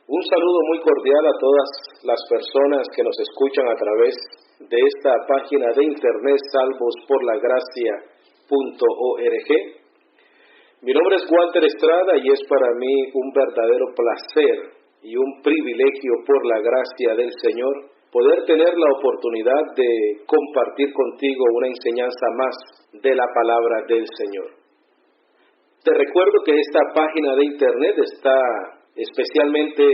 Un saludo muy cordial a todas las personas que nos escuchan a través de esta página de internet salvosporlagracia.org. Mi nombre es Walter Estrada y es para mí un verdadero placer y un privilegio por la gracia del Señor poder tener la oportunidad de compartir contigo una enseñanza más de la palabra del Señor. Te recuerdo que esta página de internet está especialmente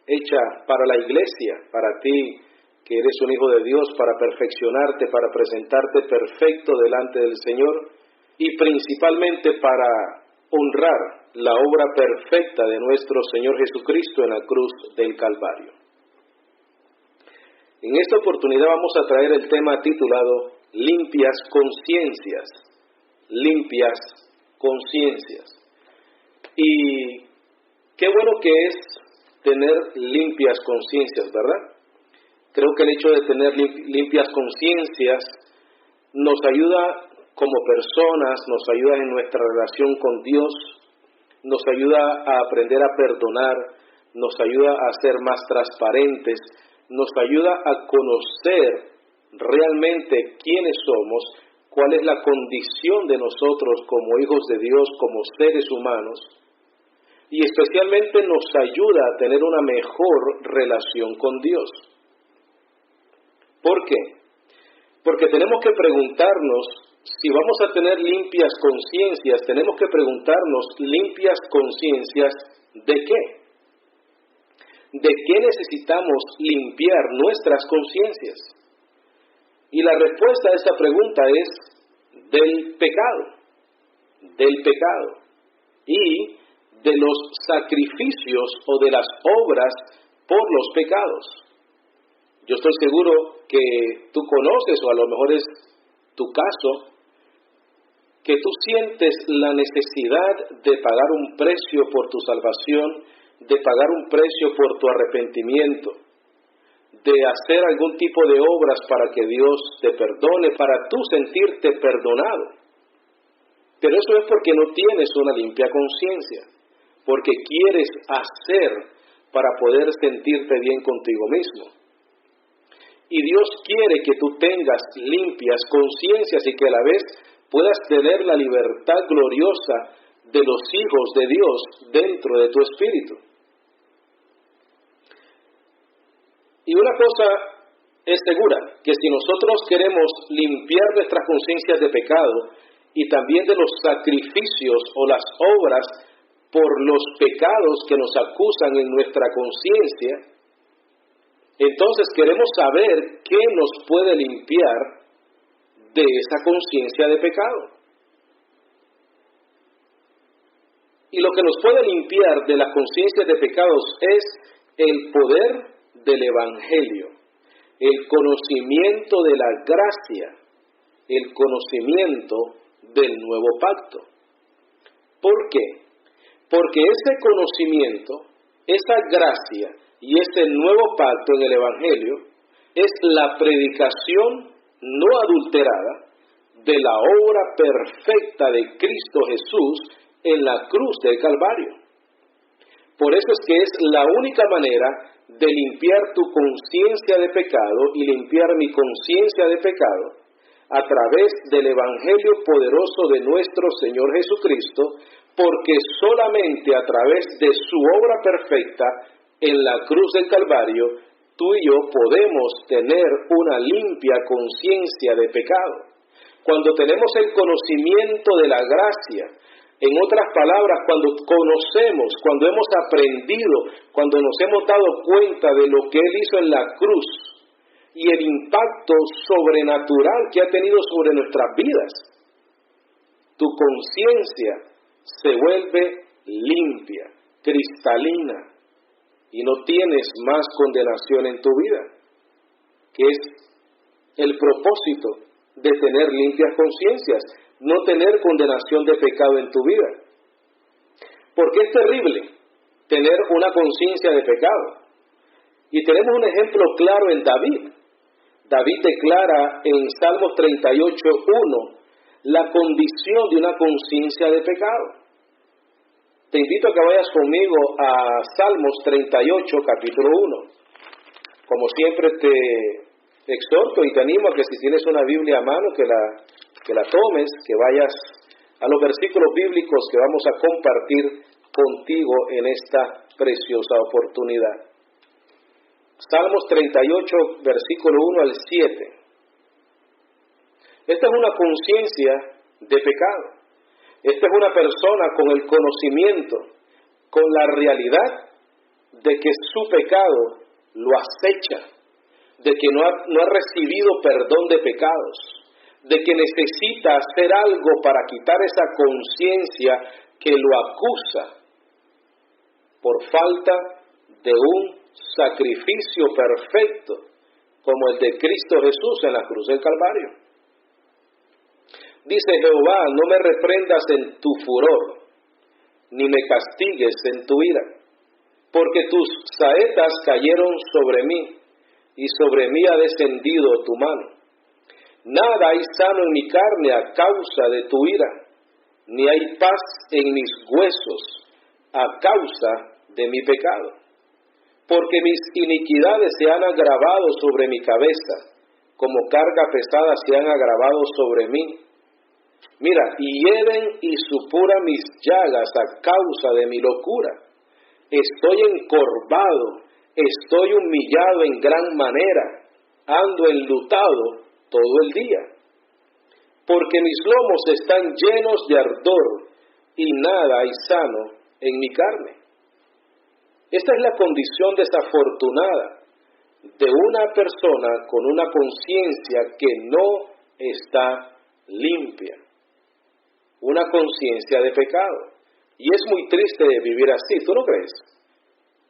hecha para la iglesia, para ti que eres un hijo de Dios, para perfeccionarte, para presentarte perfecto delante del Señor y principalmente para honrar la obra perfecta de nuestro Señor Jesucristo en la cruz del Calvario. En esta oportunidad vamos a traer el tema titulado Limpias conciencias. Limpias conciencias. Y qué bueno que es tener limpias conciencias, ¿verdad? Creo que el hecho de tener limpias conciencias nos ayuda como personas, nos ayuda en nuestra relación con Dios, nos ayuda a aprender a perdonar, nos ayuda a ser más transparentes, nos ayuda a conocer realmente quiénes somos, cuál es la condición de nosotros como hijos de Dios, como seres humanos, y especialmente nos ayuda a tener una mejor relación con Dios. ¿Por qué? Porque tenemos que preguntarnos, si vamos a tener limpias conciencias, tenemos que preguntarnos, ¿limpias conciencias de qué? ¿De qué necesitamos limpiar nuestras conciencias? Y la respuesta a esta pregunta es del pecado y de los sacrificios o de las obras por los pecados. Yo estoy seguro que tú conoces, o a lo mejor es tu caso, que tú sientes la necesidad de pagar un precio por tu salvación, de pagar un precio por tu arrepentimiento, de hacer algún tipo de obras para que Dios te perdone, para tú sentirte perdonado. Pero eso es porque no tienes una limpia conciencia, porque quieres hacer para poder sentirte bien contigo mismo. Y Dios quiere que tú tengas limpias conciencias y que a la vez puedas tener la libertad gloriosa de los hijos de Dios dentro de tu espíritu. Y una cosa es segura, que si nosotros queremos limpiar nuestras conciencias de pecado y también de los sacrificios o las obras por los pecados que nos acusan en nuestra conciencia, entonces queremos saber qué nos puede limpiar de esa conciencia de pecado. Y lo que nos puede limpiar de las conciencias de pecados es el poder del Evangelio, el conocimiento de la gracia, el conocimiento del nuevo pacto. ¿Por qué? Porque ese conocimiento, esa gracia y ese nuevo pacto en el Evangelio es la predicación no adulterada de la obra perfecta de Cristo Jesús en la cruz del Calvario. Por eso es que es la única manera de limpiar tu conciencia de pecado y limpiar mi conciencia de pecado a través del Evangelio poderoso de nuestro Señor Jesucristo, porque solamente a través de su obra perfecta en la cruz del Calvario, tú y yo podemos tener una limpia conciencia de pecado. Cuando tenemos el conocimiento de la gracia, en otras palabras, cuando conocemos, cuando hemos aprendido, cuando nos hemos dado cuenta de lo que Él hizo en la cruz y el impacto sobrenatural que ha tenido sobre nuestras vidas, tu conciencia se vuelve limpia, cristalina, y no tienes más condenación en tu vida, que es el propósito de tener limpias conciencias, no tener condenación de pecado en tu vida. Porque es terrible tener una conciencia de pecado. Y tenemos un ejemplo claro en David. David declara en Salmos 38:1 la condición de una conciencia de pecado. Te invito a que vayas conmigo a Salmos 38, capítulo 1. Como siempre te exhorto y te animo a que si tienes una Biblia a mano, que la tomes, que vayas a los versículos bíblicos que vamos a compartir contigo en esta preciosa oportunidad. Salmos 38, versículo 1 al 7. Esta es una conciencia de pecado. Esta es una persona con el conocimiento, con la realidad de que su pecado lo acecha, de que no ha recibido perdón de pecados, de que necesita hacer algo para quitar esa conciencia que lo acusa por falta de un sacrificio perfecto como el de Cristo Jesús en la cruz del Calvario. Dice Jehová: no me reprendas en tu furor, ni me castigues en tu ira, porque tus saetas cayeron sobre mí, y sobre mí ha descendido tu mano. Nada hay sano en mi carne a causa de tu ira, ni hay paz en mis huesos a causa de mi pecado. Porque mis iniquidades se han agravado sobre mi cabeza, como carga pesada se han agravado sobre mí. Mira, hieden y supuran mis llagas a causa de mi locura. Estoy encorvado, estoy humillado en gran manera, ando enlutado todo el día. Porque mis lomos están llenos de ardor, y nada hay sano en mi carne. Esta es la condición desafortunada de una persona con una conciencia que no está limpia. Una conciencia de pecado. Y es muy triste vivir así, ¿tú no crees?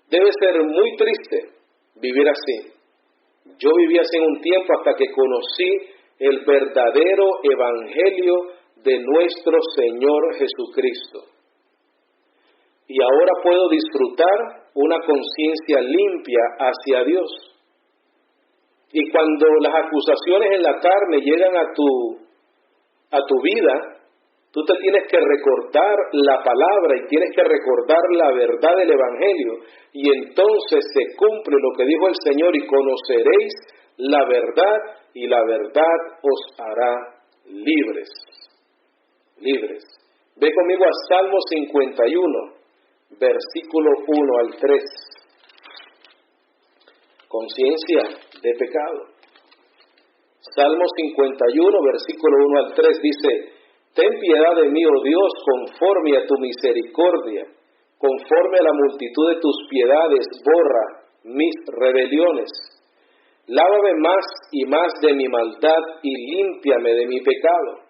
Debe ser muy triste vivir así. Yo viví así en un tiempo hasta que conocí el verdadero evangelio de nuestro Señor Jesucristo. Y ahora puedo disfrutar una conciencia limpia hacia Dios. Y cuando las acusaciones en la carne llegan a tu vida, tú te tienes que recordar la palabra y tienes que recordar la verdad del evangelio. Y entonces se cumple lo que dijo el Señor: y conoceréis la verdad, y la verdad os hará libres. Libres. Ve conmigo a Salmo 51. Versículo 1 al 3. Conciencia de pecado. Salmo 51, versículo 1 al 3 dice: ten piedad de mí, oh Dios, conforme a tu misericordia, conforme a la multitud de tus piedades, borra mis rebeliones. Lávame más y más de mi maldad y límpiame de mi pecado,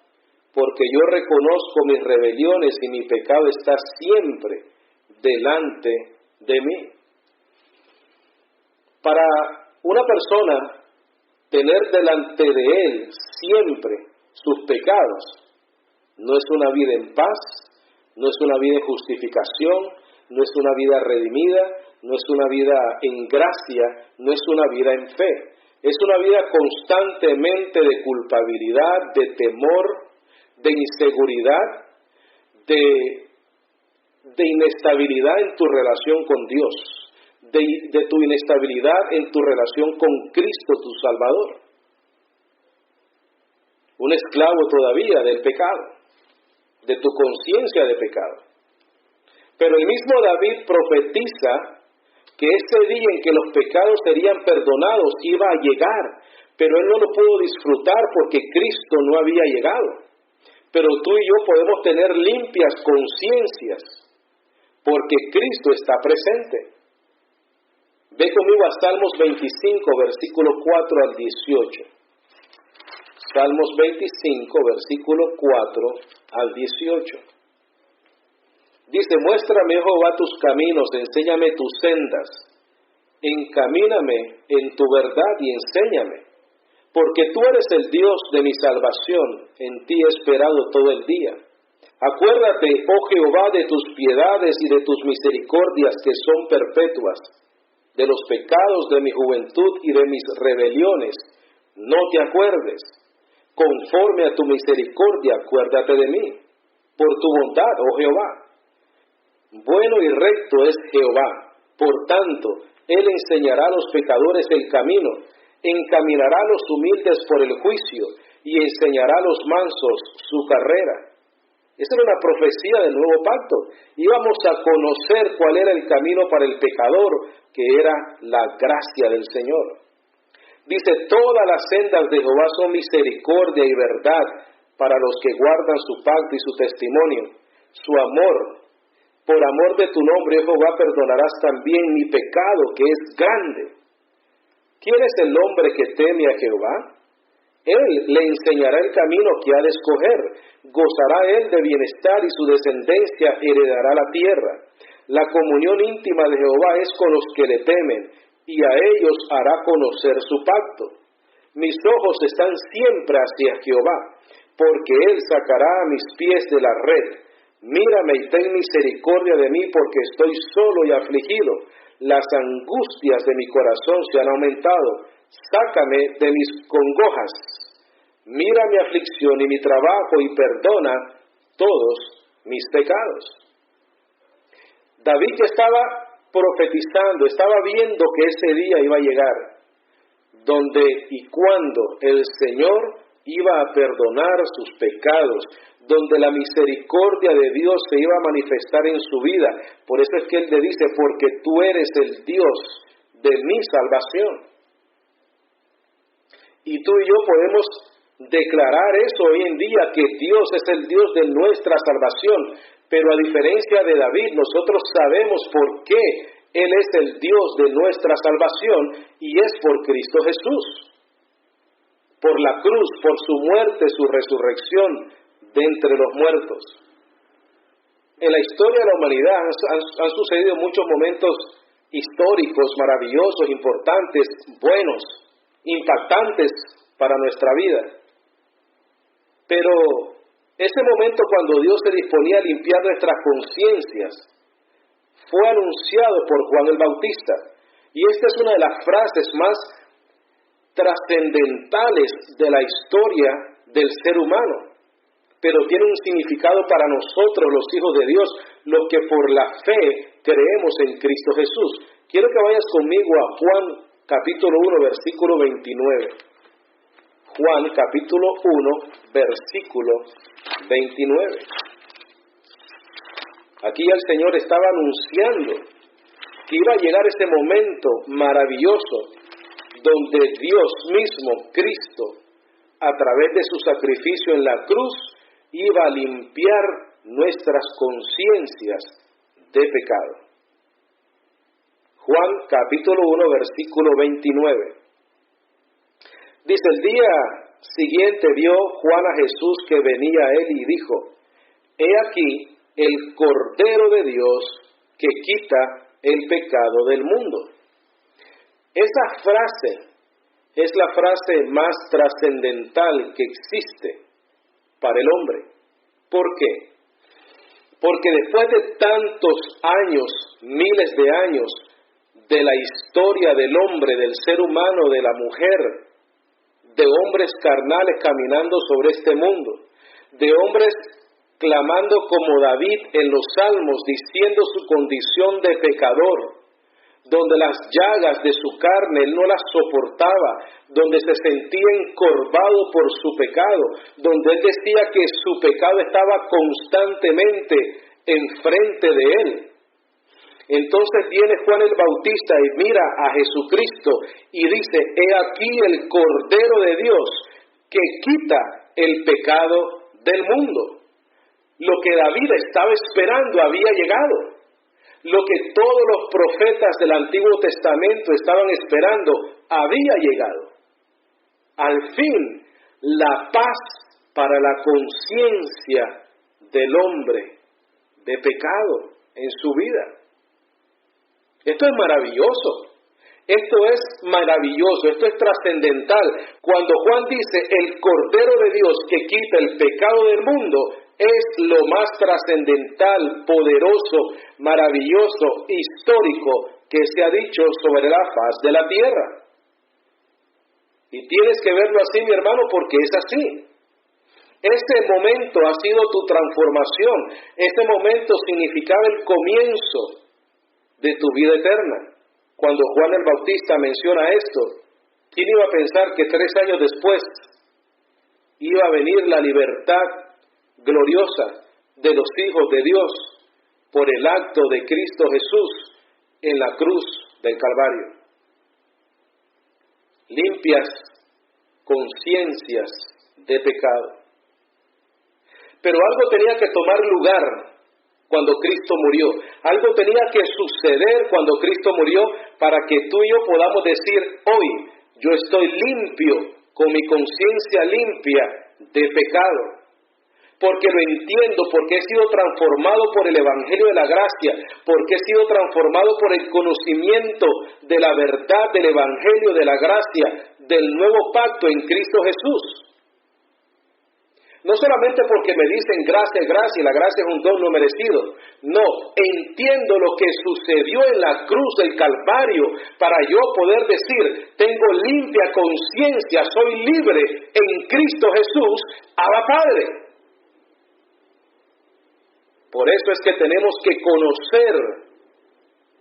porque yo reconozco mis rebeliones y mi pecado está siempre delante de mí. Para una persona tener delante de él siempre sus pecados no es una vida en paz, no es una vida en justificación, no es una vida redimida, no es una vida en gracia, no es una vida en fe. Es una vida constantemente de culpabilidad, de temor, de inseguridad, de inestabilidad en tu relación con Dios, de tu inestabilidad en tu relación con Cristo, tu Salvador. Un esclavo todavía del pecado, de tu conciencia de pecado. Pero el mismo David profetiza que ese día en que los pecados serían perdonados iba a llegar, pero él no lo pudo disfrutar porque Cristo no había llegado. Pero tú y yo podemos tener limpias conciencias porque Cristo está presente. Ve conmigo a Salmos 25, versículo 4 al 18. Salmos 25, versículo 4 al 18. Dice: muéstrame, oh Jehová, tus caminos, enséñame tus sendas, encamíname en tu verdad y enséñame, porque tú eres el Dios de mi salvación, en ti he esperado todo el día. Acuérdate, oh Jehová, de tus piedades y de tus misericordias que son perpetuas, de los pecados de mi juventud y de mis rebeliones, no te acuerdes. Conforme a tu misericordia, acuérdate de mí, por tu bondad, oh Jehová. Bueno y recto es Jehová. Por tanto, Él enseñará a los pecadores el camino, encaminará a los humildes por el juicio y enseñará a los mansos su carrera. Esa era una profecía del nuevo pacto. Íbamos a conocer cuál era el camino para el pecador, que era la gracia del Señor. Dice, todas las sendas de Jehová son misericordia y verdad para los que guardan su pacto y su testimonio. Su amor, por amor de tu nombre, Jehová, perdonarás también mi pecado, que es grande. ¿Quién es el hombre que teme a Jehová? Él le enseñará el camino que ha de escoger. Gozará él de bienestar y su descendencia heredará la tierra. La comunión íntima de Jehová es con los que le temen, y a ellos hará conocer su pacto. Mis ojos están siempre hacia Jehová, porque Él sacará a mis pies de la red. Mírame y ten misericordia de mí, porque estoy solo y afligido. Las angustias de mi corazón se han aumentado. Sácame de mis congojas. Mira mi aflicción y mi trabajo y perdona todos mis pecados. David ya estaba profetizando, estaba viendo que ese día iba a llegar, donde y cuando el Señor iba a perdonar sus pecados, donde la misericordia de Dios se iba a manifestar en su vida. Por eso es que Él le dice, porque tú eres el Dios de mi salvación. Y tú y yo podemos declarar eso hoy en día, que Dios es el Dios de nuestra salvación. Pero a diferencia de David, nosotros sabemos por qué Él es el Dios de nuestra salvación, y es por Cristo Jesús. Por la cruz, por su muerte, su resurrección de entre los muertos. En la historia de la humanidad han sucedido muchos momentos históricos, maravillosos, importantes, buenos, impactantes para nuestra vida. Pero ese momento cuando Dios se disponía a limpiar nuestras conciencias fue anunciado por Juan el Bautista. Y esta es una de las frases más trascendentales de la historia del ser humano. Pero tiene un significado para nosotros, los hijos de Dios, los que por la fe creemos en Cristo Jesús. Quiero que vayas conmigo a Juan capítulo 1, versículo 29. Juan capítulo 1, versículo 29. Aquí el Señor estaba anunciando que iba a llegar ese momento maravilloso donde Dios mismo, Cristo, a través de su sacrificio en la cruz, iba a limpiar nuestras conciencias de pecado. Juan capítulo 1, versículo 29. Dice, el día siguiente vio Juan a Jesús que venía a él y dijo, he aquí el Cordero de Dios que quita el pecado del mundo. Esa frase es la frase más trascendental que existe para el hombre. ¿Por qué? Porque después de tantos años, miles de años, de la historia del hombre, del ser humano, de la mujer, de hombres carnales caminando sobre este mundo, de hombres clamando como David en los salmos, diciendo su condición de pecador, donde las llagas de su carne él no las soportaba, donde se sentía encorvado por su pecado, donde él decía que su pecado estaba constantemente enfrente de él. Entonces viene Juan el Bautista y mira a Jesucristo y dice, he aquí el Cordero de Dios que quita el pecado del mundo. Lo que David estaba esperando había llegado. Lo que todos los profetas del Antiguo Testamento estaban esperando había llegado. Al fin, la paz para la conciencia del hombre de pecado en su vida. Esto es maravilloso. Esto es maravilloso, esto es trascendental. Cuando Juan dice, el Cordero de Dios que quita el pecado del mundo, es lo más trascendental, poderoso, maravilloso, histórico que se ha dicho sobre la faz de la tierra. Y tienes que verlo así, mi hermano, porque es así. Ese momento ha sido tu transformación. Ese momento significaba el comienzo de tu vida eterna. Cuando Juan el Bautista menciona esto, ¿quién iba a pensar que 3 años después iba a venir la libertad gloriosa de los hijos de Dios por el acto de Cristo Jesús en la cruz del Calvario? Limpias conciencias de pecado. Pero algo tenía que tomar lugar cuando Cristo murió. Algo tenía que suceder cuando Cristo murió para que tú y yo podamos decir hoy, yo estoy limpio, con mi conciencia limpia de pecado. Porque lo entiendo, porque he sido transformado por el Evangelio de la gracia, porque he sido transformado por el conocimiento de la verdad del Evangelio de la gracia, del nuevo pacto en Cristo Jesús. No solamente porque me dicen gracia, gracia, y la gracia es un don no merecido. No, entiendo lo que sucedió en la cruz del Calvario para yo poder decir, tengo limpia conciencia, soy libre en Cristo Jesús, Abba Padre. Por eso es que tenemos que conocer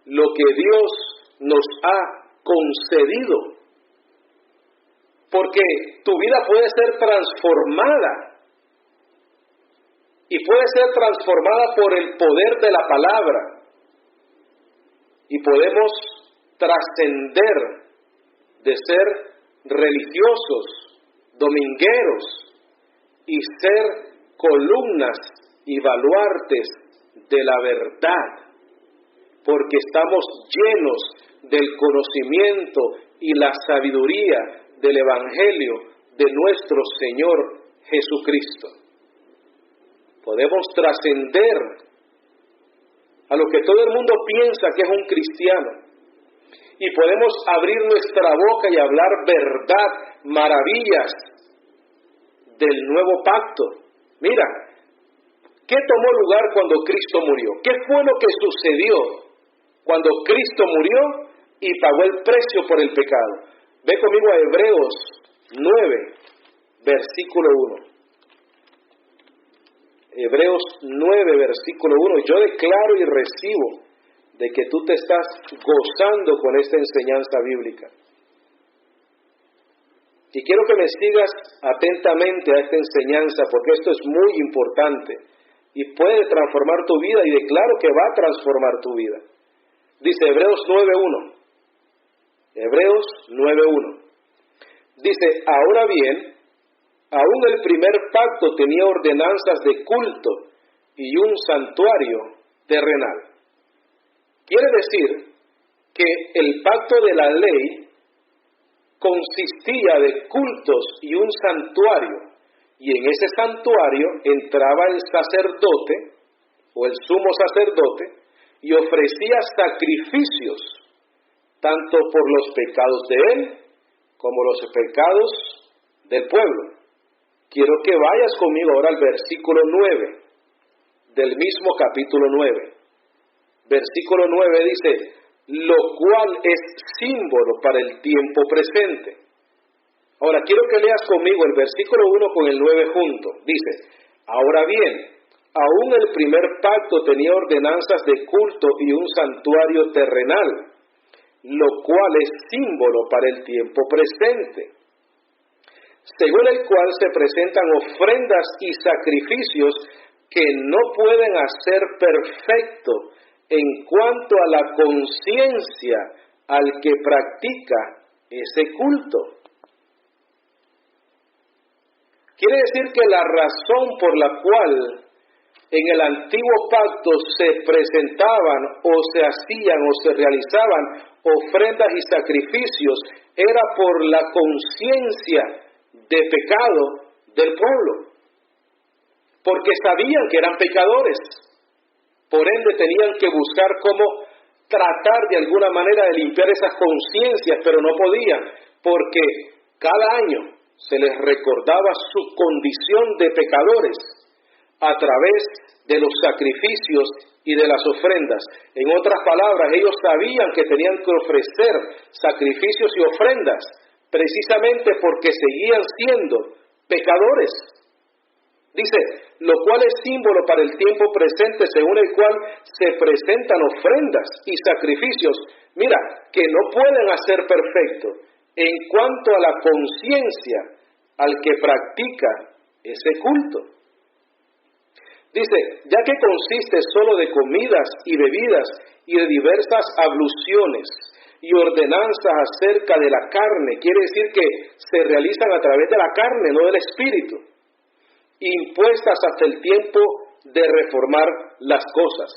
lo que Dios nos ha concedido. Porque tu vida puede ser transformada. Y puede ser transformada por el poder de la palabra. Y podemos trascender de ser religiosos, domingueros, y ser columnas y baluartes de la verdad. Porque estamos llenos del conocimiento y la sabiduría del Evangelio de nuestro Señor Jesucristo. Podemos trascender a lo que todo el mundo piensa que es un cristiano. Y podemos abrir nuestra boca y hablar verdad, maravillas del nuevo pacto. Mira, ¿qué tomó lugar cuando Cristo murió? ¿Qué fue lo que sucedió cuando Cristo murió y pagó el precio por el pecado? Ve conmigo a Hebreos 9, versículo 1. Hebreos 9, versículo 1. Yo declaro y recibo de que tú te estás gozando con esta enseñanza bíblica. Y quiero que me sigas atentamente a esta enseñanza, porque esto es muy importante y puede transformar tu vida, y declaro que va a transformar tu vida. Dice Hebreos 9.1. Hebreos 9.1. Dice, ahora bien, aún el primer pacto tenía ordenanzas de culto y un santuario terrenal. Quiere decir que el pacto de la ley consistía de cultos y un santuario, y en ese santuario entraba el sacerdote o el sumo sacerdote y ofrecía sacrificios tanto por los pecados de él como los pecados del pueblo. Quiero que vayas conmigo ahora al versículo 9 del mismo capítulo 9. Versículo 9 dice, lo cual es símbolo para el tiempo presente. Ahora quiero que leas conmigo el versículo 1 con el 9 junto. Dice, ahora bien, aún el primer pacto tenía ordenanzas de culto y un santuario terrenal, lo cual es símbolo para el tiempo presente, según el cual se presentan ofrendas y sacrificios que no pueden hacer perfecto en cuanto a la conciencia al que practica ese culto. Quiere decir que la razón por la cual en el antiguo pacto se presentaban o se hacían o se realizaban ofrendas y sacrificios era por la conciencia de pecado del pueblo, porque sabían que eran pecadores. Por ende tenían que buscar cómo tratar de alguna manera de limpiar esas conciencias, pero no podían, porque cada año se les recordaba su condición de pecadores a través de los sacrificios y de las ofrendas. En otras palabras, ellos sabían que tenían que ofrecer sacrificios y ofrendas precisamente porque seguían siendo pecadores. Dice, lo cual es símbolo para el tiempo presente, según el cual se presentan ofrendas y sacrificios, mira, que no pueden hacer perfecto en cuanto a la conciencia al que practica ese culto. Dice, ya que consiste solo de comidas y bebidas y de diversas abluciones y ordenanzas acerca de la carne, quiere decir que se realizan a través de la carne, no del espíritu, impuestas hasta el tiempo de reformar las cosas.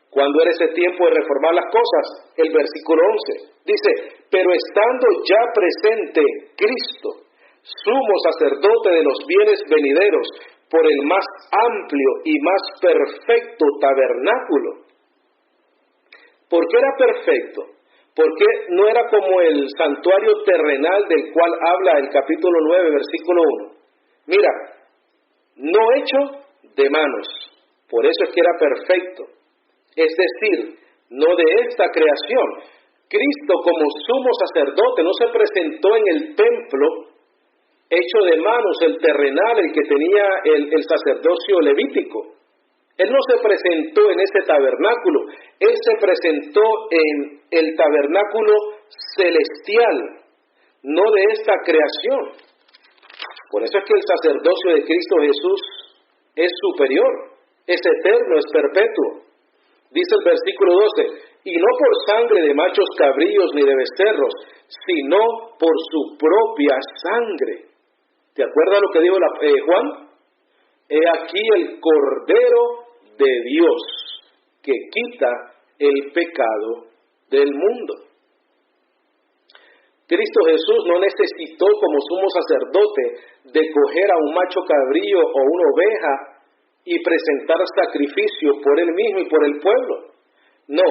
¿Cuándo era ese tiempo de reformar las cosas? El versículo 11 dice, pero estando ya presente Cristo, sumo sacerdote de los bienes venideros, por el más amplio y más perfecto tabernáculo. ¿Por qué era perfecto? Porque no era como el santuario terrenal del cual habla el capítulo 9, versículo 1. Mira, no hecho de manos, por eso es que era perfecto. Es decir, no de esta creación. Cristo como sumo sacerdote no se presentó en el templo hecho de manos, el terrenal, el que tenía el sacerdocio levítico. Él no se presentó en ese tabernáculo, Él se presentó en el tabernáculo celestial, no de esta creación. Por eso es que el sacerdocio de Cristo Jesús es superior, es eterno, es perpetuo. Dice el versículo 12, y no por sangre de machos cabríos ni de becerros, sino por su propia sangre. ¿Te acuerdas lo que dijo Juan? He aquí el Cordero de Dios que quita el pecado del mundo. Cristo Jesús no necesitó como sumo sacerdote de coger a un macho cabrío o una oveja y presentar sacrificio por él mismo y por el pueblo. No,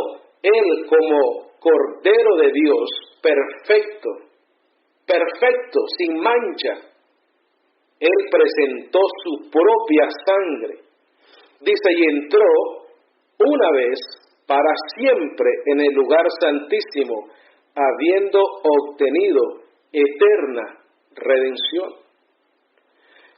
Él como Cordero de Dios, perfecto, perfecto, sin mancha, Él presentó su propia sangre. Dice, y entró una vez para siempre en el lugar santísimo, habiendo obtenido eterna redención.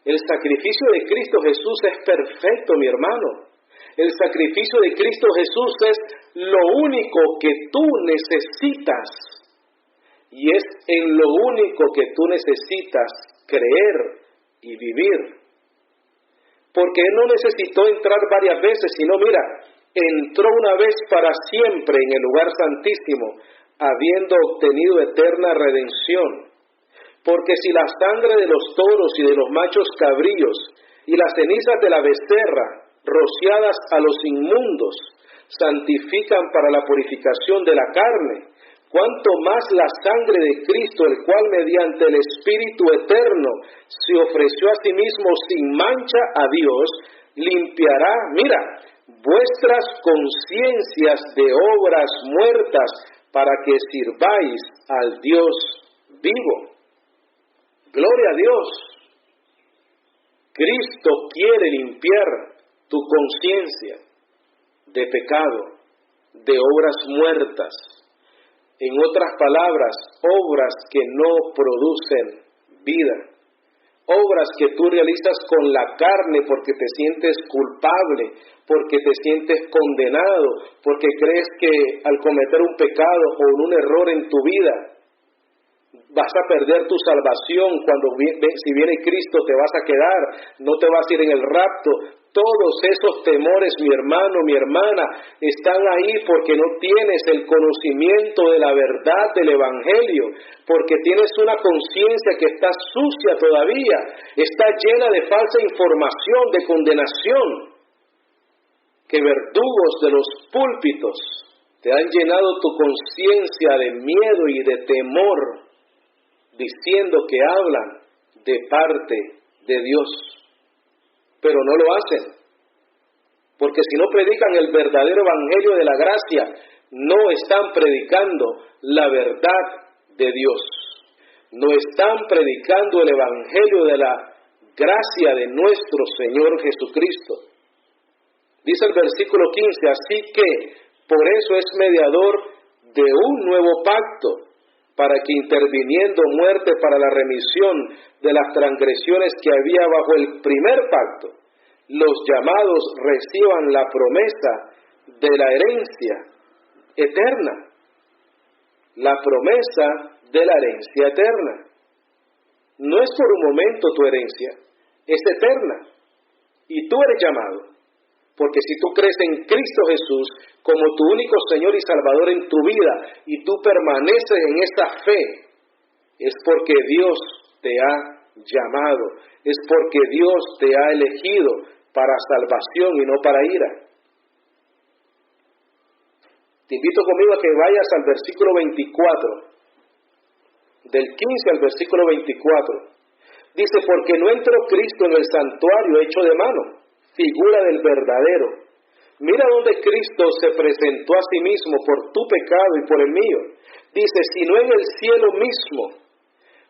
El sacrificio de Cristo Jesús es perfecto, mi hermano. El sacrificio de Cristo Jesús es lo único que tú necesitas. Y es en lo único que tú necesitas creer y vivir. Porque Él no necesitó entrar varias veces, sino mira, entró una vez para siempre en el lugar santísimo, habiendo obtenido eterna redención. Porque si la sangre de los toros y de los machos cabríos y las cenizas de la becerra, rociadas a los inmundos, santifican para la purificación de la carne, cuanto más la sangre de Cristo, el cual mediante el Espíritu eterno se ofreció a sí mismo sin mancha a Dios, limpiará, mira, vuestras conciencias de obras muertas para que sirváis al Dios vivo. Gloria a Dios. Cristo quiere limpiar tu conciencia de pecado, de obras muertas. En otras palabras, obras que no producen vida. Obras que tú realizas con la carne porque te sientes culpable, porque te sientes condenado, porque crees que al cometer un pecado o un error en tu vida, vas a perder tu salvación. Cuando si viene Cristo te vas a quedar, no te vas a ir en el rapto. Todos esos temores, mi hermano, mi hermana, están ahí porque no tienes el conocimiento de la verdad del Evangelio, porque tienes una conciencia que está sucia todavía, está llena de falsa información, de condenación, que verdugos de los púlpitos te han llenado tu conciencia de miedo y de temor, diciendo que hablan de parte de Dios. Pero no lo hacen, porque si no predican el verdadero evangelio de la gracia, no están predicando la verdad de Dios, no están predicando el evangelio de la gracia de nuestro Señor Jesucristo. Dice el versículo 15, así que por eso es mediador de un nuevo pacto, para que interviniendo muerte para la remisión de las transgresiones que había bajo el primer pacto, los llamados reciban la promesa de la herencia eterna. La promesa de la herencia eterna. No es por un momento tu herencia, es eterna. Y tú eres llamado, porque si tú crees en Cristo Jesús como tu único Señor y Salvador en tu vida, y tú permaneces en esa fe, es porque Dios te ha llamado, es porque Dios te ha elegido para salvación y no para ira. Te invito conmigo a que vayas al versículo 24, del 15 al versículo 24. Dice, porque no entró Cristo en el santuario hecho de mano, figura del verdadero. Mira donde Cristo se presentó a sí mismo por tu pecado y por el mío. Dice, sino en el cielo mismo,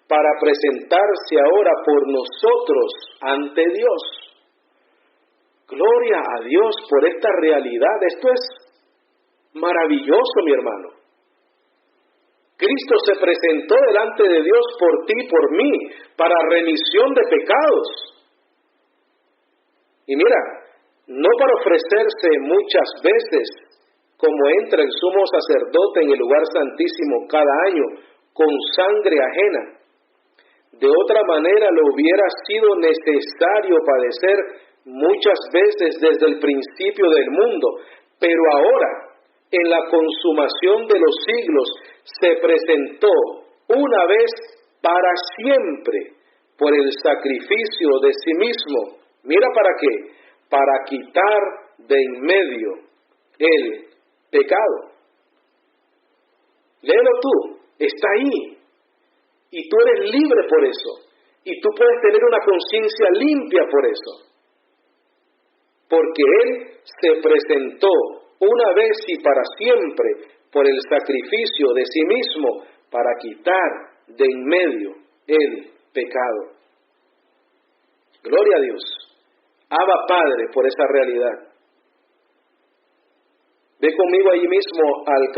para presentarse ahora por nosotros ante Dios. Gloria a Dios por esta realidad. Esto es maravilloso, mi hermano. Cristo se presentó delante de Dios por ti y por mí, para remisión de pecados. Y mira, no para ofrecerse muchas veces, como entra el sumo sacerdote en el lugar santísimo cada año, con sangre ajena. De otra manera le hubiera sido necesario padecer muchas veces desde el principio del mundo, pero ahora, en la consumación de los siglos, se presentó una vez para siempre por el sacrificio de sí mismo. Mira para qué, para quitar de en medio el pecado. Léelo tú, está ahí. Y tú eres libre por eso. Y tú puedes tener una conciencia limpia por eso. Porque Él se presentó una vez y para siempre por el sacrificio de sí mismo para quitar de en medio el pecado. Gloria a Dios. Abba Padre por esa realidad. Ve conmigo allí mismo al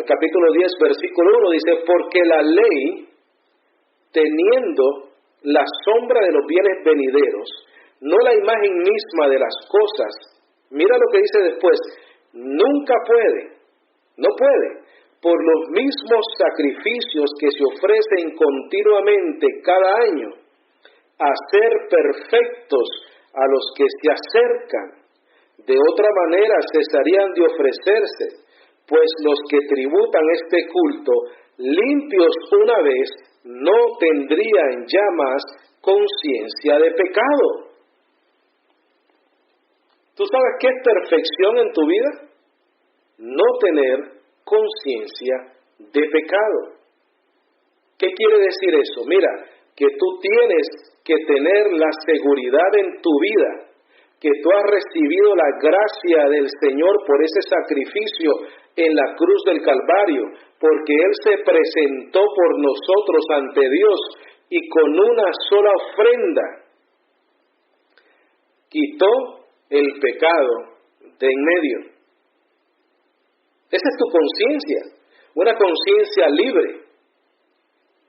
capítulo 10, versículo 1, dice, porque la ley, teniendo la sombra de los bienes venideros, no la imagen misma de las cosas, mira lo que dice después, nunca puede, no puede, por los mismos sacrificios que se ofrecen continuamente cada año, hacer perfectos a los que se acercan. De otra manera cesarían de ofrecerse, pues los que tributan este culto, limpios una vez, no tendrían ya más conciencia de pecado. ¿Tú sabes qué es perfección en tu vida? No tener conciencia de pecado. ¿Qué quiere decir eso? Mira, que tú tienes que tener la seguridad en tu vida, que tú has recibido la gracia del Señor por ese sacrificio en la cruz del Calvario, porque Él se presentó por nosotros ante Dios y con una sola ofrenda quitó el pecado de en medio. Esa es tu conciencia, una conciencia libre.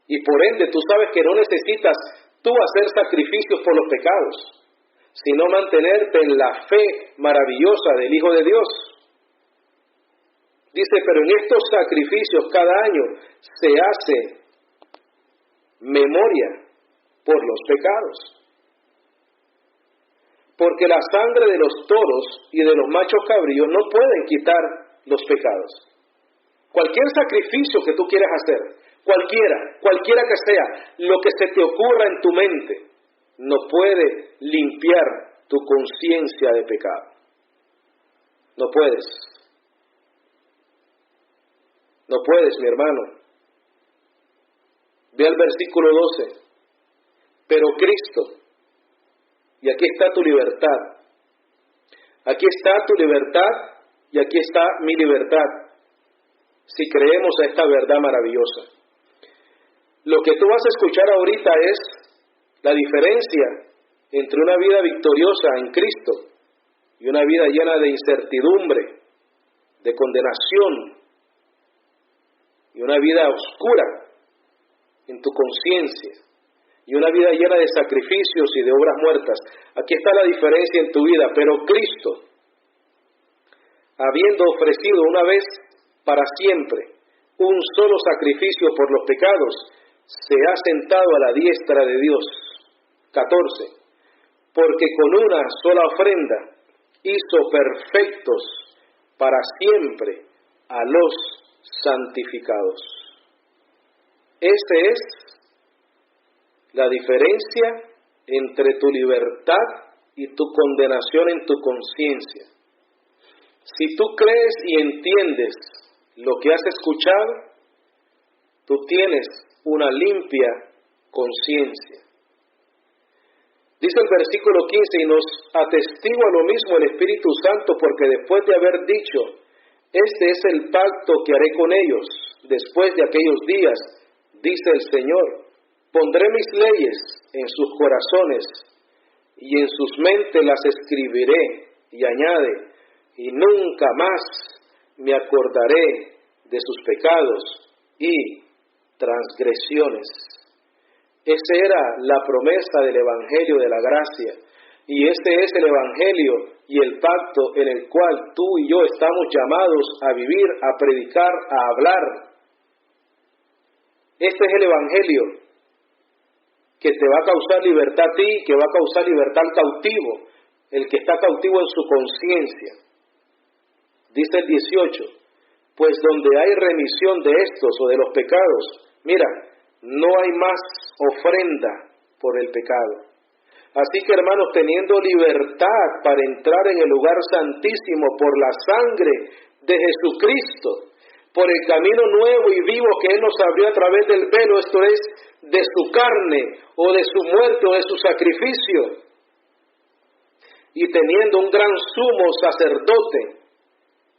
Y por ende tú sabes que no necesitas tú hacer sacrificios por los pecados, sino mantenerte en la fe maravillosa del Hijo de Dios. Dice, pero en estos sacrificios cada año se hace memoria por los pecados. Porque la sangre de los toros y de los machos cabríos no pueden quitar los pecados. Cualquier sacrificio que tú quieras hacer, cualquiera que sea, lo que se te ocurra en tu mente, no puede limpiar tu conciencia de pecado. No puedes. No puedes, mi hermano. Ve al versículo 12. Pero Cristo, y aquí está tu libertad. Aquí está tu libertad y aquí está mi libertad, si creemos a esta verdad maravillosa. Lo que tú vas a escuchar ahorita es la diferencia entre una vida victoriosa en Cristo y una vida llena de incertidumbre, de condenación y una vida oscura en tu conciencia. y una vida llena de sacrificios y de obras muertas. Aquí está la diferencia en tu vida. Pero Cristo, habiendo ofrecido una vez para siempre un solo sacrificio por los pecados, se ha sentado a la diestra de Dios. 14. Porque con una sola ofrenda hizo perfectos para siempre a los santificados. Esa es la diferencia entre tu libertad y tu condenación en tu conciencia. Si tú crees y entiendes lo que has escuchado, tú tienes una limpia conciencia. Dice el versículo 15, y nos atestigua lo mismo el Espíritu Santo, porque después de haber dicho, este es el pacto que haré con ellos, después de aquellos días, dice el Señor, pondré mis leyes en sus corazones, y en sus mentes las escribiré, y añade, y nunca más me acordaré de sus pecados y transgresiones. Esa era la promesa del Evangelio de la gracia, y este es el Evangelio y el pacto en el cual tú y yo estamos llamados a vivir, a predicar, a hablar. Este es el Evangelio que te va a causar libertad a ti, que va a causar libertad al cautivo, el que está cautivo en su conciencia. Dice el 18, pues donde hay remisión de estos o de los pecados, mira, no hay más ofrenda por el pecado. Así que, hermanos, teniendo libertad para entrar en el lugar santísimo por la sangre de Jesucristo, por el camino nuevo y vivo que Él nos abrió a través del velo, esto es, de su carne, o de su muerte, o de su sacrificio, y teniendo un gran sumo sacerdote,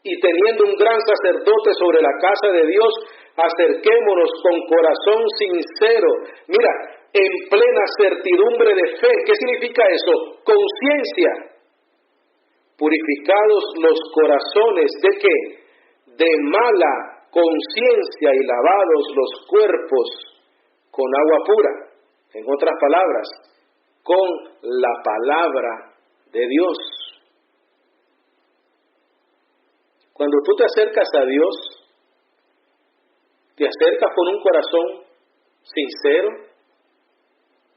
y teniendo un gran sacerdote sobre la casa de Dios, acerquémonos con corazón sincero, mira, en plena certidumbre de fe. ¿Qué significa eso? Conciencia. Purificados los corazones, ¿de qué? De mala conciencia, y lavados los cuerpos con agua pura. En otras palabras, con la palabra de Dios. Cuando tú te acercas a Dios, te acercas con un corazón sincero,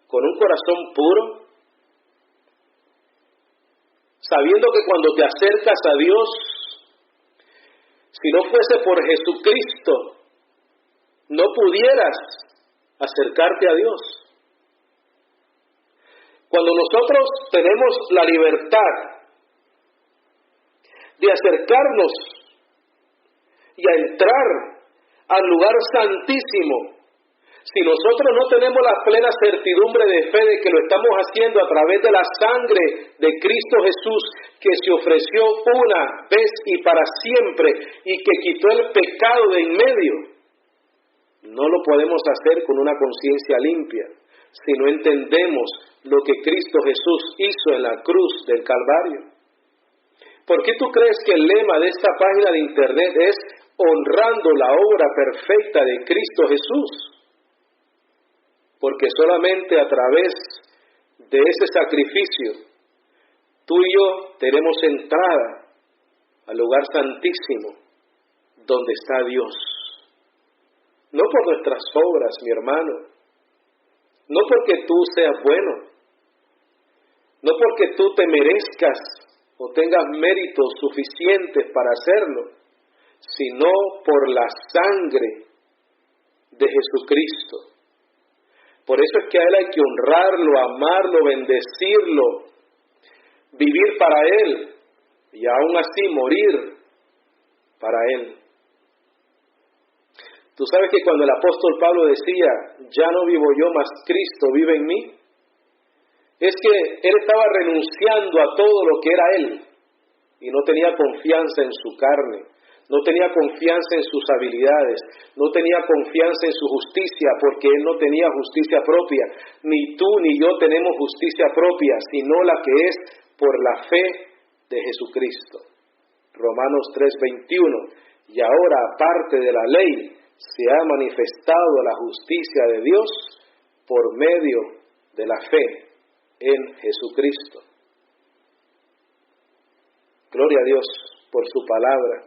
con un corazón puro, sabiendo que cuando te acercas a Dios, si no fuese por Jesucristo, no pudieras acercarte a Dios. Cuando nosotros tenemos la libertad de acercarnos y a entrar al lugar santísimo, si nosotros no tenemos la plena certidumbre de fe de que lo estamos haciendo a través de la sangre de Cristo Jesús, que se ofreció una vez y para siempre y que quitó el pecado de en medio, no lo podemos hacer con una conciencia limpia si no entendemos lo que Cristo Jesús hizo en la cruz del Calvario. ¿Por qué tú crees que el lema de esta página de internet es honrando la obra perfecta de Cristo Jesús? Porque solamente a través de ese sacrificio, tú y yo tenemos entrada al lugar santísimo, donde está Dios. No por nuestras obras, mi hermano, no porque tú seas bueno, no porque tú te merezcas o tengas méritos suficientes para hacerlo, sino por la sangre de Jesucristo. Por eso es que a Él hay que honrarlo, amarlo, bendecirlo, vivir para Él y aún así morir para Él. Tú sabes que cuando el apóstol Pablo decía, ya no vivo yo, mas Cristo vive en mí, es que él estaba renunciando a todo lo que era él y no tenía confianza en su carne, no tenía confianza en sus habilidades, no tenía confianza en su justicia, porque él no tenía justicia propia. Ni tú ni yo tenemos justicia propia, sino la que es por la fe de Jesucristo. Romanos 3:21. Y ahora, aparte de la ley, se ha manifestado la justicia de Dios por medio de la fe en Jesucristo. Gloria a Dios por su palabra.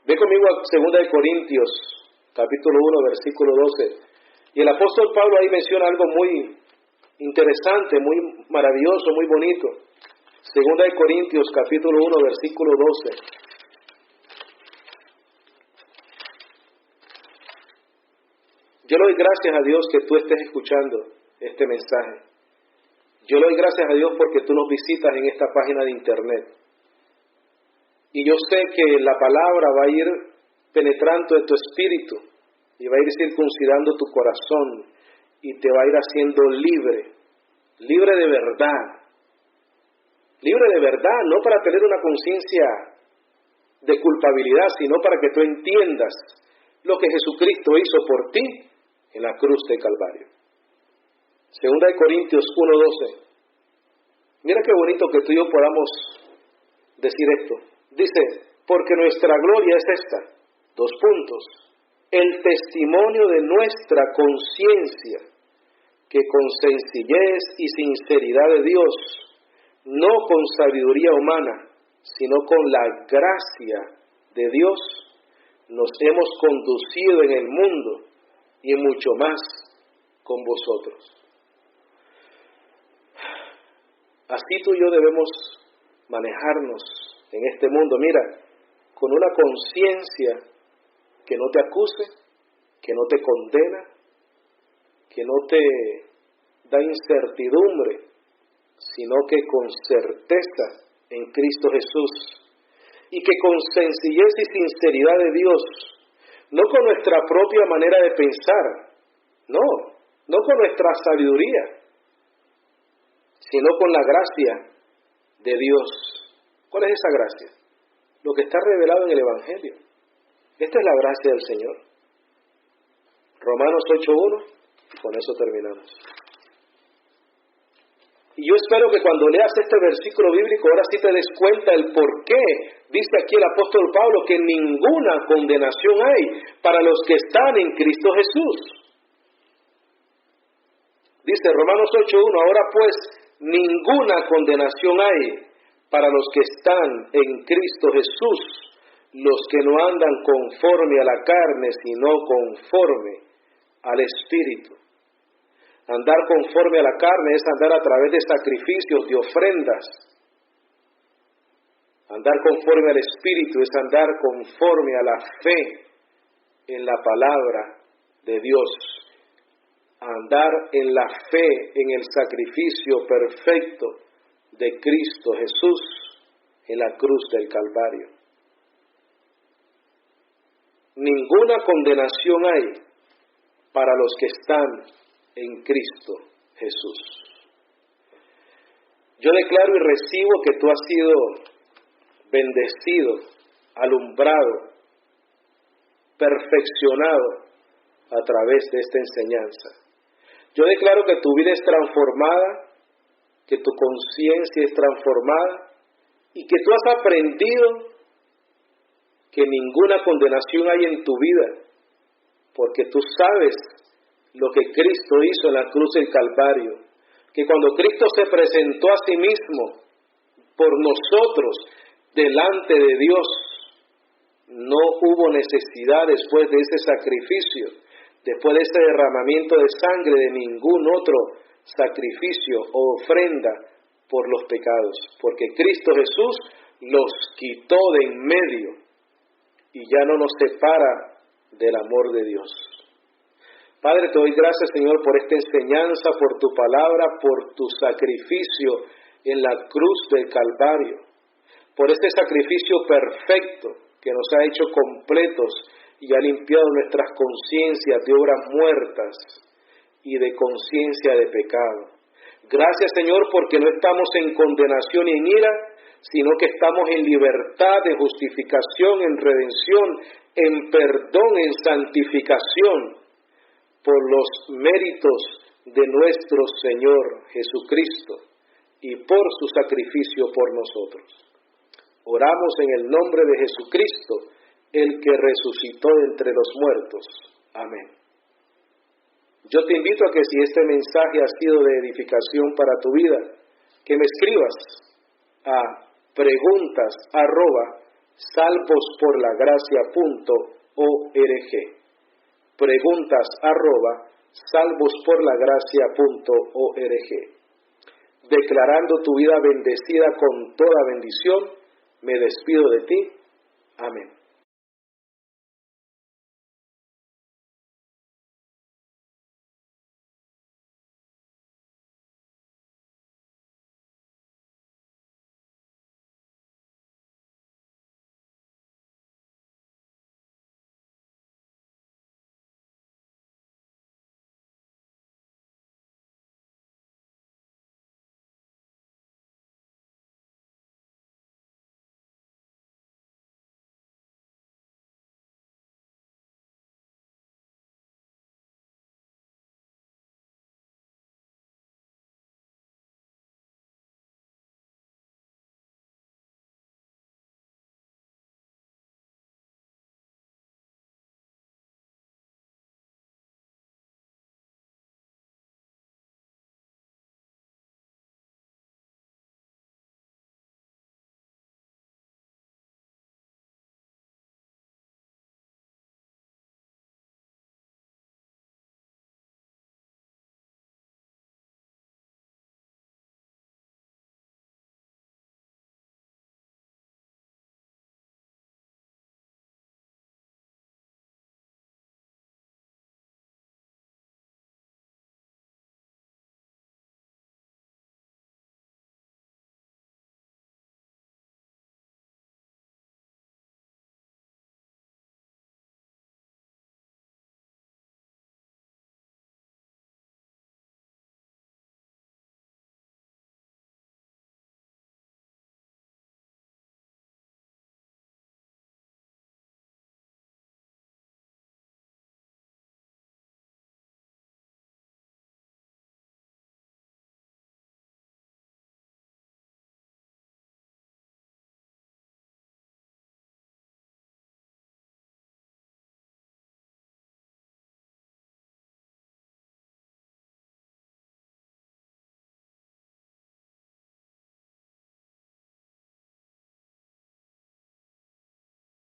Ve conmigo a 2 Corintios, capítulo 1, versículo 12. Y el apóstol Pablo ahí menciona algo muy interesante, muy maravilloso, muy bonito. 2 Corintios, capítulo 1, versículo 12. Yo le doy gracias a Dios que tú estés escuchando este mensaje. Yo le doy gracias a Dios porque tú nos visitas en esta página de internet. Y yo sé que la palabra va a ir penetrando en tu espíritu y va a ir circuncidando tu corazón y te va a ir haciendo libre, libre de verdad. Libre de verdad, no para tener una conciencia de culpabilidad, sino para que tú entiendas lo que Jesucristo hizo por ti en la cruz de Calvario. 2 Corintios 1:12. Mira qué bonito que tú y yo podamos decir esto. Dice, porque nuestra gloria es esta, 2 puntos, el testimonio de nuestra conciencia, que con sencillez y sinceridad de Dios, no con sabiduría humana, sino con la gracia de Dios, nos hemos conducido en el mundo y mucho más con vosotros. Así tú y yo debemos manejarnos en este mundo, mira, con una conciencia que no te acuse, que no te condena, que no te da incertidumbre, sino que con certeza en Cristo Jesús, y que con sencillez y sinceridad de Dios, no con nuestra propia manera de pensar, no con nuestra sabiduría, sino con la gracia de Dios. ¿Cuál es esa gracia? Lo que está revelado en el Evangelio. Esta es la gracia del Señor. Romanos 8:1, y con eso terminamos. Y yo espero que cuando leas este versículo bíblico, ahora sí te des cuenta el por qué dice aquí el apóstol Pablo que ninguna condenación hay para los que están en Cristo Jesús. Dice Romanos 8:1, ahora pues ninguna condenación hay para los que están en Cristo Jesús, los que no andan conforme a la carne, sino conforme al Espíritu. Andar conforme a la carne es andar a través de sacrificios, de ofrendas. Andar conforme al Espíritu es andar conforme a la fe en la palabra de Dios. Andar en la fe en el sacrificio perfecto de Cristo Jesús en la cruz del Calvario. Ninguna condenación hay para los que están en Cristo Jesús. Yo declaro y recibo que tú has sido bendecido, alumbrado, perfeccionado a través de esta enseñanza. Yo declaro que tu vida es transformada, que tu conciencia es transformada y que tú has aprendido que ninguna condenación hay en tu vida, porque tú sabes lo que Cristo hizo en la cruz del Calvario, que cuando Cristo se presentó a sí mismo por nosotros delante de Dios, no hubo necesidad después de ese sacrificio, después de ese derramamiento de sangre, de ningún otro sacrificio o ofrenda por los pecados, porque Cristo Jesús los quitó de en medio y ya no nos separa del amor de Dios. Padre, te doy gracias, Señor, por esta enseñanza, por tu palabra, por tu sacrificio en la cruz del Calvario, por este sacrificio perfecto que nos ha hecho completos y ha limpiado nuestras conciencias de obras muertas y de conciencia de pecado. Gracias, Señor, porque no estamos en condenación y en ira, sino que estamos en libertad, en justificación, en redención, en perdón, en santificación, por los méritos de nuestro Señor Jesucristo y por su sacrificio por nosotros. Oramos en el nombre de Jesucristo, el que resucitó de entre los muertos. Amén. Yo te invito a que si este mensaje ha sido de edificación para tu vida, que me escribas a preguntas@salvosporlagracia.org. preguntas@salvosporlagracia.org. Declarando tu vida bendecida con toda bendición, me despido de ti. Amén.